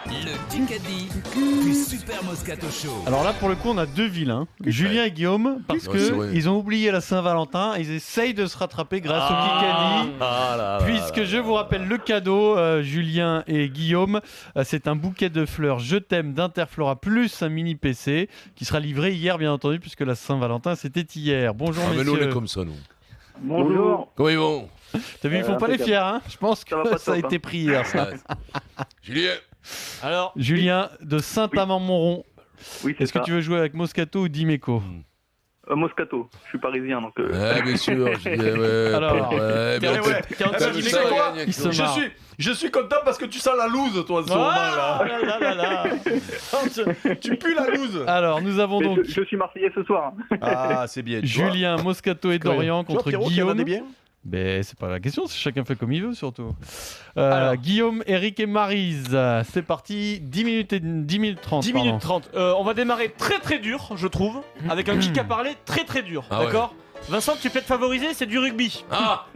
Le Kikadi du Super Moscato Show. Alors là, pour le coup, on a deux vilains, Julien et Guillaume, parce qu'ils ont oublié la Saint-Valentin. Ils essayent de se rattraper grâce au Kikadi. Puisque je vous rappelle le cadeau, Julien et Guillaume, c'est un bouquet de fleurs Je t'aime d'Interflora plus un mini PC qui sera livré hier, bien entendu, puisque la Saint-Valentin c'était hier. Bonjour mais messieurs. nous on est comme ça, nous. Bonjour. Comment ils vont? T'as vu, ils font pas les fiers, hein. Je pense que ça a été pris hier, ça. Julien. Alors, Julien de Saint-Amand-Montrond. Oui, c'est Est-ce que ça. tu veux jouer avec Moscato ou Dimeco? Moscato. Je suis parisien, donc. Bien sûr, Julien, ouais. Alors, t'es en T'as petit vu Dimeco, ça, quoi Yannick, il se non marre. Je suis content parce que tu sens la loose, toi, en ce moment-là. Tu pues la loose. Alors, nous avons Mais donc je suis marseillais ce soir. Ah, c'est bien. tu vois. Julien, Moscato et Dorian Tu vois, contre Pierrot, qui en a Guillaume. des biens. Mais c'est pas la question, c'est chacun fait comme il veut surtout. Alors. Guillaume, Eric et Maryse, c'est parti, 10 minutes 30. 10 minutes 30. On va démarrer très très dur, je trouve, avec un kick à parler très très dur. Ah ouais. D'accord Vincent, tu peux être favorisé, c'est du rugby. Ah.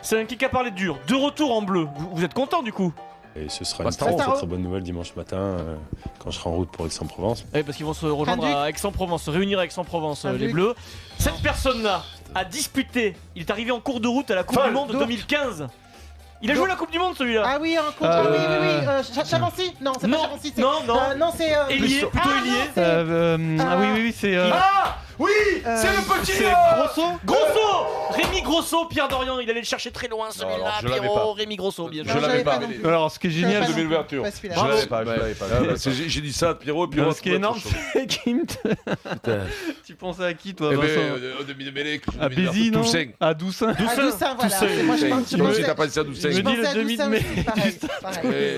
C'est un kick à parler dur. De retour en bleu. Vous êtes content du coup? Et ce sera Bastaro. une très très bonne nouvelle dimanche matin quand je serai en route pour Aix-en-Provence. Oui, parce qu'ils vont se rejoindre à Aix-en-Provence, se réunir à Aix-en-Provence, les Bleus. Cette personne-là a disputé, il est arrivé en cours de route à la Coupe du Monde 2015. Il a joué la Coupe du Monde celui-là. Ah oui, un contre. Oui. Chavancy? Non, c'est pas Chavancy. c'est- non. non, c'est. Ailier, plutôt ailier. Ah oui, c'est... Ah oui, c'est le petit. c'est Grosso. Grosso Rémi Grosso, Pierre Dorian, il allait le chercher très loin alors, celui-là, je l'avais Pierrot, pas. Rémi Grosso, bien Je joué. l'avais pas. non plus. Alors, ce qui est Je génial, savais de l'ouverture. pas celui-là. Je l'avais pas, je l'avais pas. J'ai dit ça à Pierrot, puis ce qui est énorme, c'est Kim. Tu pensais à qui, toi, Eh ben, Vincent? au demi de mêlée, À Bézi, non? Toussaint. À Doussin. Ah, Doussin, voilà. Toussaint. Moi, je Toi aussi, pensais. t'as pensé à Toussaint. Je me dis pensais à le demi de Doussin mai. aussi, pareil.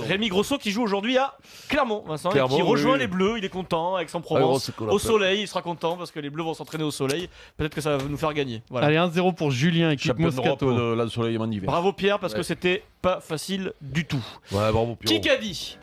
Rémi Grosso qui joue aujourd'hui à Clermont, Vincent, et Clermont, qui rejoint oui. les Bleus, il est content, avec Ah, Aix-en-Provence, gros, c'est qu'on au l'appelle. soleil, il sera content parce que les Bleus vont s'entraîner au soleil, peut-être que ça va nous faire gagner. Voilà. Allez, 1-0 pour Julien, équipe Champion d'Europe Moscato. de l'ensoleillement d'hiver. Bravo Pierre, parce que Ouais. c'était pas facile du tout. Ouais, bravo, Pierrot. Qui qu'a dit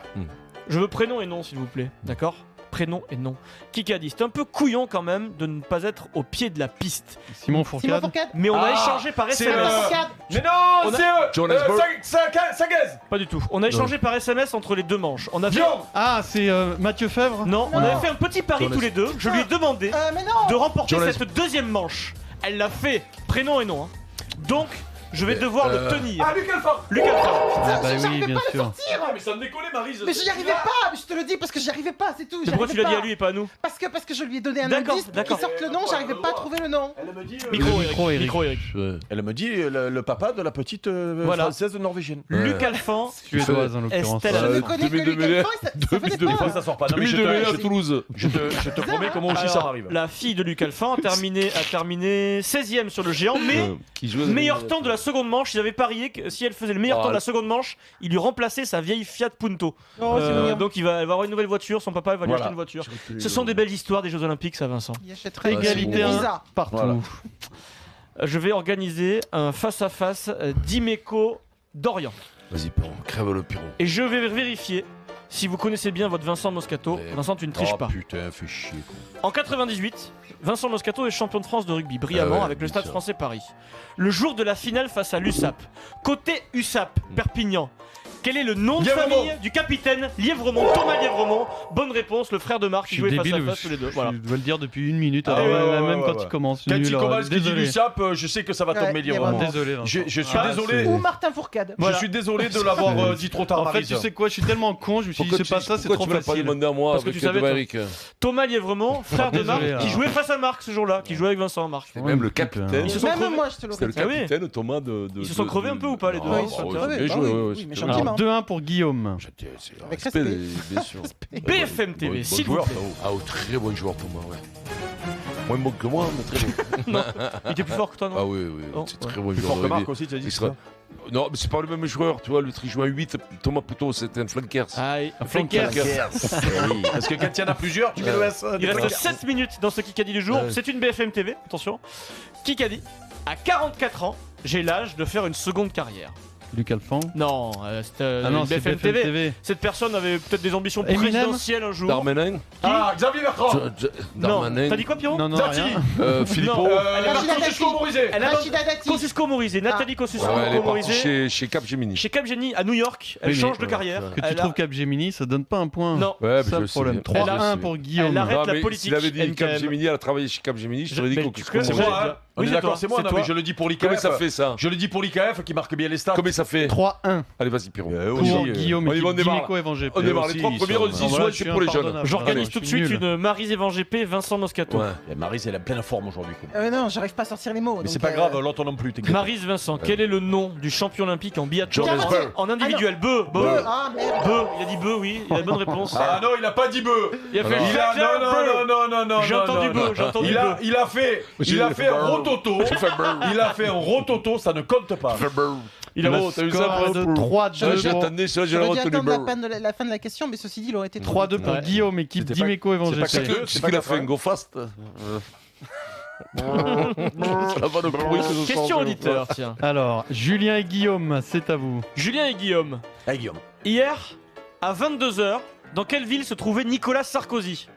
Je veux prénom et nom s'il vous plaît, d'accord? Prénom et nom. Qui qu'a dit? C'est un peu couillon quand même de ne pas être au pied de la piste. Simon Simon Fourcade. Fourcade. Mais on a Ah, échangé par c'est SMS. Fourcade. Mais non, On a- c'est Johannesburg. Sagaise. Pas du tout. On a échangé par SMS entre les deux manches. On a fait... Viande. Ah, c'est Mathieu Fèvre. Non, on avait fait un petit pari tous les deux. Je lui ai demandé Mais non. de remporter Jonas- cette deuxième manche. Elle l'a fait, prénom et nom. Hein. Donc, je vais devoir le tenir. Ah, Lucas Alphard. Lucas Alphard. Ah bah oui, J'arrivais bien pas à le sûr. sortir. Mais ça me décollait, Maryse. Mais j'y arrivais pas. Mais je te le dis parce que j'y arrivais pas, c'est tout. Mais pourquoi tu l'as dit à lui et pas à nous? Parce que je lui ai donné un D'accord, indice pour d'accord. qu'il sorte le nom. J'arrivais pas à trouver le nom. Elle me dit. Micro, Eric. Micro, Eric. Elle me dit le papa de la petite Voilà. française norvégienne. Luc Alphand. Suédoise en l'occurrence. Estelle. Je ne connais que lui quelqu'un. Ça fait des Des fois, fois. ça sort pas. Non, mais je 2002 à te- Toulouse. je te promets que moi aussi ça Alors, m'arrive. la fille de Luc Alphand a terminé 16ème sur le géant, mais Qui joue meilleur temps de la seconde manche. Ils avaient parié que si elle faisait le meilleur temps de la seconde manche, il lui remplaçait sa vieille Fiat Punto. Oh, c'est mignon. Donc elle va avoir une nouvelle voiture, son papa va lui Voilà. acheter une voiture. Ce sont des belles histoires des Jeux Olympiques, ça, Vincent. Il achèterait Égalité une un. visa. Partout. Voilà. Je vais organiser un face-à-face d'Imeco-Dorian. Vas-y, Pierrot, crève le Pierrot. Et je vais vérifier si vous connaissez bien votre Vincent Moscato. Ouais. Vincent, tu ne triches Oh pas. putain, fais chier, quoi. En 98, Vincent Moscato est champion de France de rugby, brillamment, Ah ouais, avec le bien Stade sûr. français Paris. Le jour de la finale face à l'USAP. Côté USAP, Perpignan. Quel est le nom de Lièvremont. famille du capitaine Lièvremont, Thomas Lièvremont? Bonne réponse, le frère de Marc Je qui suis jouait face débile, à face tous les deux. je Voilà. dois le dire depuis une minute, Ah alors ouais, là, ouais, même ouais, quand ouais. il commence. Quand Nul, il alors, commence, qu'il dit désolé. du sap, je sais que ça va tomber Ouais, lire. vraiment. Désolé, Vincent. Je suis Ah, désolé. Ou Martin Fourcade. Voilà. Je suis désolé de l'avoir dit trop tard, En fait, Maryse. tu sais quoi, je suis tellement con, je me suis dit, c'est pas ça, c'est trop Pourquoi tu m'as pas facile. demandé à moi Parce que avec tu savais, devant toi. Eric? Thomas Lièvremont, frère de Désolé, Marc, qui alors. jouait face à Marc ce jour-là, qui jouait avec Vincent Marc. C'est même le capitaine. Ils se sont Même crevés. moi, je te l'aurais C'était le dit. Ah oui. capitaine Thomas de. Ils se sont crevés un peu ou pas, les deux? Ah, ils se sont ouais, crevés. bien Bah joué, oui, ouais, oui, c'était mais bien. gentiment. Alors, 2-1 pour Guillaume. C'est Avec respect, respect. bien sûr. BFM TV, Bon s'il vous joueur, plaît. Ah, très bon joueur, Thomas, ouais. Moins bon que moi, mais très bon. Il était plus fort que toi, non? Ah oui, oui, Oh, c'est ouais. très bon Plus joueur. fort que Marc Il- aussi, tu as dit il c'est sera- ça. Non, mais c'est pas le même joueur, tu vois. L'autre, il joue à 8. Thomas, plutôt, c'était un flankers. Aïe, Flankers. Parce que quand il y en a plusieurs, tu mets le S. Il reste 7 minutes dans ce Kikadi du jour. C'est une BFM TV, attention. Kikadi, à 44 ans, j'ai l'âge de faire une seconde carrière. Luc Alphand. Non, c'était Ah non, une c'est BFM BFM TV. TV. Cette personne avait peut-être des ambitions Eminem présidentielles un jour. Darmanin. Ah, Xavier Bertrand. Non, Darmanin. t'as dit quoi, Pierrot? Non, non, Zati. rien. Filippo. Non. Francisco Morizet. Elle a Rachida Dati. Kosciusko Morizet, Nathalie Kosciusko Ouais, elle est partie Morizet. chez Capgemini. Chez Capgemini à New York, elle Oui, mais- change de carrière. Que tu Elle a- trouves Capgemini, ça donne pas un point. Non. Ouais, C'est ça le problème. 3-1 pour Guillaume. Elle arrête Ah, la mais politique. S'il avait dit NKM. Capgemini, elle a travaillé chez Capgemini, je t'aurais dit Mais Kosciusko tu peux- C'est Morizet. moi, hein. On Oui, est c'est d'accord, toi, c'est moi. c'est Non, toi. mais je le dis pour l'IKF. Comment ça fait ça? Je le dis pour l'IKF qui marque bien les stats. Comment ça fait? 3-1 Allez, vas-y, Pierrot. pour Guillaume on y va, on et démarre. Dimeco et Van GP. On démarre les aussi, 3 ils premiers, sont- on dit Non, voilà, soit je c'est suis pour les jeunes. impardonnable. J'organise Je tout de suis suite nul. une Maryse Evan GP, Vincent Moscato. Ouais. Et Maryse, elle est en pleine forme aujourd'hui. Non, j'arrive pas à sortir les mots. Mais donc, c'est pas grave, l'autre non plus, t'inquiète. Maryse Vincent, quel est le nom du champion olympique en biathlon John Esper. en individuel? Beu. Ah merde. Beu. Il a dit Beu, oui. Il a la bonne réponse. Ah non, il a pas dit bœuf. Il a fait Alors. Il a Jacques Beu. non. J'ai entendu Beu, j'ai entendu Il Beu. a fait un rototo. Il a fait un rototo, ça ne compte pas. Il a Le t'as vu ça, score Beu de 3-2 pour J'attendais, ça, j'ai J'aurais dû retenu attendre Burr. la fin de la question, mais ceci dit, il aurait été 3-2 pour Ouais. Guillaume, équipe C'était pas- Dimeco et Van c'est pas GP. que- C'est qu'il a fait un go fast. Ça va de bruit que je Question sens, auditeur, tiens. Alors, Julien et Guillaume, c'est à vous. Julien et Guillaume. Eh Guillaume. Hier, à 22h, dans quelle ville se trouvait Nicolas Sarkozy?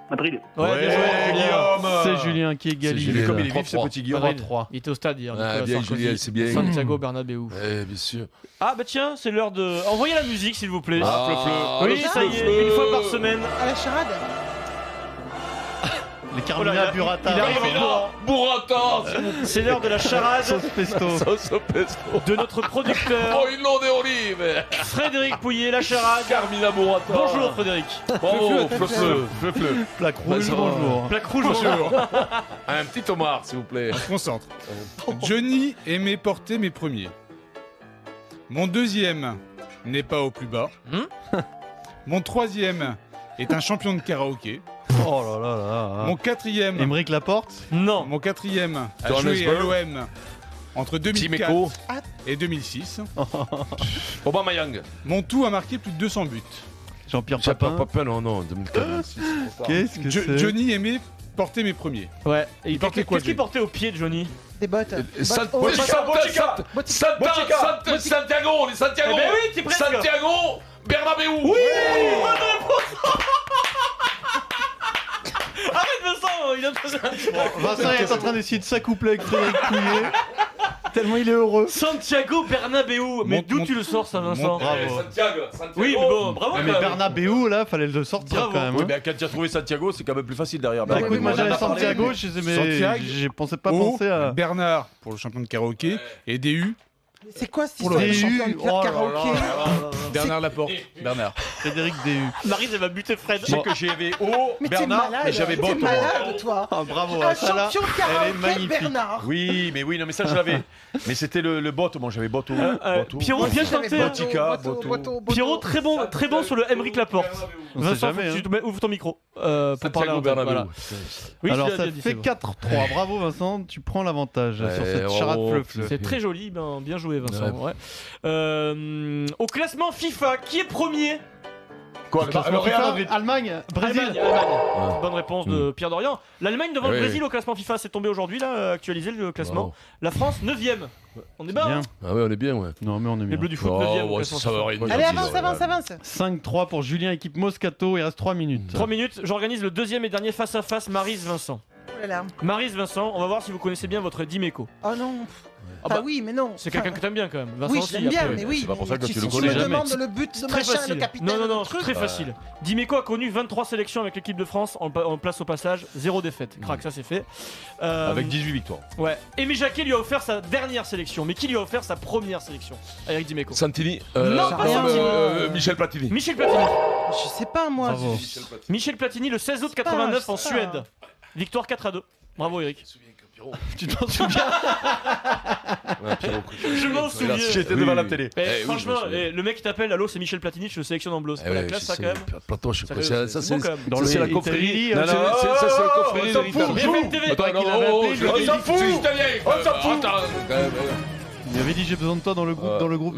Madrid. Ouais, bien joué, Julien. Guillaume. C'est Julien qui égalise. Julien. Comme il est vif, ce 3-3. petit Guillaume. Madrid. 3-3. Il était au stade hier, Ah, Nicolas bien, Sarkozy. Julien, c'est bien. Santiago Bernabéu. Eh, bien sûr. Ah bah tiens, c'est l'heure de... Envoyez la musique s'il vous plaît. Ah, oui, le ça y fleu. est, une fois par semaine. À la charade. Les Oh là, Carmina Burrata. il arrive Mais en courant. non, Burrata, s'il vous plaît. C'est l'heure de la charade Sauce pesto. Sauce au pesto. de notre producteur Oh, une longue d'olive. Frédéric Pouillet, la charade. Carmina Burrata. Bonjour Frédéric. Bravo, fleu. Plaque rouge, ça va. bonjour. Plaque rouge, bonjour. Un petit homard, s'il vous plaît. On se concentre. Johnny aimait porter mes premiers. Mon deuxième n'est pas au plus bas. Mon troisième est un champion de karaoké. Oh là là là. Mon quatrième, Émeric Laporte. Non. mon quatrième a Johannesburg. joué à l'OM entre 2004 Timeco. et 2006. Aubameyang. Mon tout a marqué plus de 200 buts. Jean-Pierre J'ai pas Papin. Papin, non, 2006. Qu'est-ce que c'est Johnny aimait porter mes premiers. Ouais. Et il portait quoi, Qu'est-ce qu'il lui portait au pied de Johnny? Des bottes. Santiago, on est Santiago. Eh ben oui, t'es presque. Santiago, Bernabéu. Oui, bonne réponse. Arrête Vincent, il a Vincent est en train d'essayer de s'accoupler avec Frédéric Pouillet. Tellement il est heureux. Santiago Bernabéu. Mais d'où tu le sors ça Vincent? Bravo. Santiago. Oui, mais bon, bravo. Ouais, quand mais même. Bernabéu, là, fallait le sortir Bravo. quand même. Oui, hein. mais quand tu as trouvé Santiago, c'est quand même plus facile derrière. Bah écoute, moi on en j'avais a parlé. Santiago, je sais, mais Santiago. j'ai pensé pas Ou penser à. Bernard pour le champion de karaoké et DU C'est quoi cette Pour histoire le de champion DU, de oh là karaoké? Bernard Laporte. Bernard. Frédéric DU. Maryse elle va buter Fred. Je sais que j'avais O, Mais t'es Bernard, malade. mais j'avais T'es Botte. malade, toi. Ah, bravo, Un ça là, champion de elle est karaoké, magnifique. Bernard. Oui, non, mais ça je l'avais. Mais c'était le bot, moi j'avais Boto. Pierrot, bien tenté. hein. Botica, Pierrot, très bon sur le Émeric Laporte. On sait Vincent, jamais. faut que tu ouvres ton micro pour parler Santiago en Bernabéu. voilà. Oui, Alors tu l'as ça déjà dit, fait c'est bon. 4-3. Bravo Vincent, tu prends l'avantage sur cette bravo. charade fleu-fleu. C'est très joli, bien joué Vincent. Ouais. Au classement FIFA, qui est premier? Quoi, le Real Madrid. Allemagne, Brésil. Allemagne. Bonne réponse de Pierre Dorian. L'Allemagne devant le Oui. Brésil au classement FIFA, c'est tombé aujourd'hui là, actualisé le classement. Wow. La France 9ème. On est bien. Bien. Hein. Ah ouais, on est bien, ouais. Non mais on est Les bien. Bleus du foot Oh, 9ème au ouais, classement ça FIFA. va rien. Allez, avance. 5-3 pour Julien, équipe Moscato, il reste 3 minutes. 3 minutes, j'organise le deuxième et dernier face à face Maryse Vincent. Oh là là. Maryse Vincent, on va voir si vous connaissez bien votre Dimeco. Oh non. Ah bah, oui, mais non. C'est quelqu'un que t'aimes bien quand même. Vincent Oui, aussi, je l'aime bien, après. mais oui. C'est pas pour ça que mais tu le si connais tu me jamais. demandes le but de Très machin, facile. le capitaine, Non, le c'est truc. très facile. Dimeco a connu 23 sélections avec l'équipe de France. On place au passage 0 défaite. Crac, ça c'est fait. Avec 18 victoires. Ouais. Aimé Jacquet lui a offert sa dernière sélection. Mais qui lui a offert sa première sélection? Eric Dimeco. Santini. Non, pas Santini. Michel Platini. Michel Platini. Je sais pas, moi. Bravo. Michel Platini le 16 août pas, 89 en c'est Suède. Victoire 4-2. Bravo Eric. Tu t'en souviens? Je m'en souviens. J'étais devant la télé. Eh, oui, franchement, je me souviens. le mec qui t'appelle, allô, c'est Michel Platini, je le sélectionne en bleu. C'est pas la classe, ça quand même. Platon, je sais Ça, pas. c'est Ça, bon, quand même. Dans ça, le c'est la Italie, confrérie. Non, Ça, non, c'est la confrérie on de s'en l'Italie. fout. BFM TV. Attends, qu'il avait appelé, je lui ai dit, on s'en fout. On s'en fout. Il avait dit j'ai besoin de toi dans le groupe, Dans le groupe.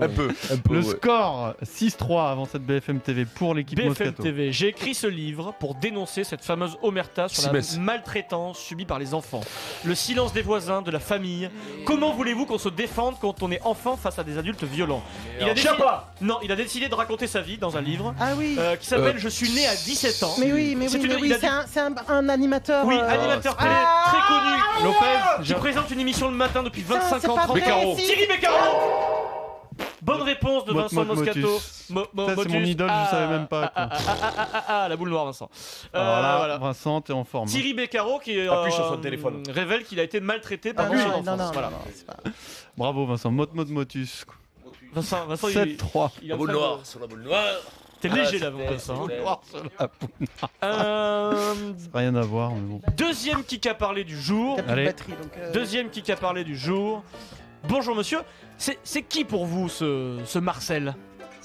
Un peu. Le ouais. score 6-3 avant cette BFM TV pour l'équipe BFM Moscato. TV, j'ai écrit ce livre pour dénoncer cette fameuse omerta sur la Simès. maltraitance subie par les enfants. Le silence des voisins, de la famille. Comment voulez-vous qu'on se défende quand on est enfant face à des adultes violents? Il a décidé de raconter sa vie dans un livre Ah oui. qui s'appelle Je suis né à 17 ans. Mais oui, c'est un animateur. Oui, animateur télé très connu. Lopez, Qui présente une émission le matin depuis 25 c'est ans. pas vrai, Beccaro. si. Thierry Beccaro. Bonne réponse de Vincent Moscato. Ça, c'est mon idole, je savais même pas. quoi. La boule noire, Vincent. Voilà, Vincent, t'es en forme. Thierry Beccaro qui Appuie sur son téléphone. révèle qu'il a été maltraité par Ah son oui, enfance. non, Voilà. c'est pas- Bravo Vincent, Motus. Vincent, 7-3. il La a boule fait de- noire, sur la boule noire. T'es léger là, Vincent. Rien à voir, mais bon. Deuxième kick à parler du jour. T'as plus de Allez. batterie, donc, Deuxième kick à parler du jour. Bonjour monsieur. C'est qui pour vous ce Marcel?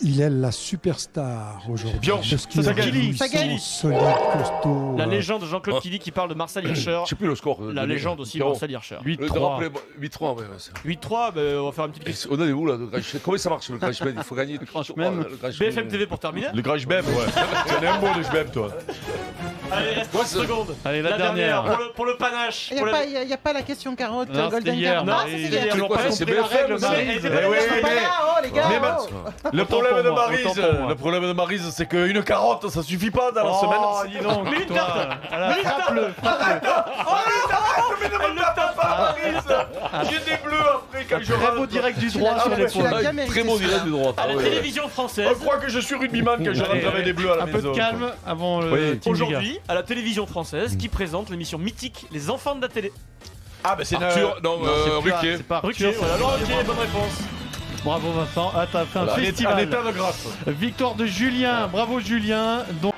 Il est la superstar aujourd'hui. Bionche, Parce qu'il ça est gagne. puissant, Ça gagne. solide, costaud. La légende de Jean-Claude Killy qui parle de Marcel Hirscher. Je sais plus le score. La légende aussi de Marcel Hirscher. 8-3. 8-3, ouais. 8-3, on va faire une petite question. On en est où là? Comment ça marche le Crashman? Il faut gagner. Crashman. BFM TV pour terminer. Le Crash Bem, ouais. T'en es un bon, le Bem, toi. Allez, il reste 30 secondes. Allez, la dernière. Pour le panache. Il n'y a pas la question carotte, Non, c'était Golden hier, Carotte. non, Non, c'était c'était hier. Ils ont quoi, pas c'est compris la BFM, règle, ça. Maryse. Elle était pas Eh là, oui, elle était Pas pas là. là, oh les gars. Mais oh. Le Autant problème pour de moi, Maryse, autant pour moi. le problème de Maryse, c'est qu'une carotte, ça suffit pas dans la Oh, semaine. dis donc, Mais une toi. tarte. Alors, frappe-le. Mais ne me tape pas, Maryse. J'ai des bleus après quand je Très beau rentre. direct du Tu droit l'as- sur tu l'as- tu l'épaule. l'as bien mérité, Très bon celui-là. direct du droit. À la ouais. télévision Je française. crois que je suis rugbyman quand je rentre avec des bleus à la Un maison. peu de calme avant le Oui. Team Giga. Aujourd'hui, à la télévision française, qui présente l'émission mythique Les Enfants de la télé. Ah, bah c'est Arthur, non, Ruquier. C'est pas Ruquier, Arthur, voilà. c'est- Alors, ok, bonne réponse. Bravo Vincent. Ah, t'as fait un Un festival. état de grâce. Victoire de Julien. Bravo Julien. Donc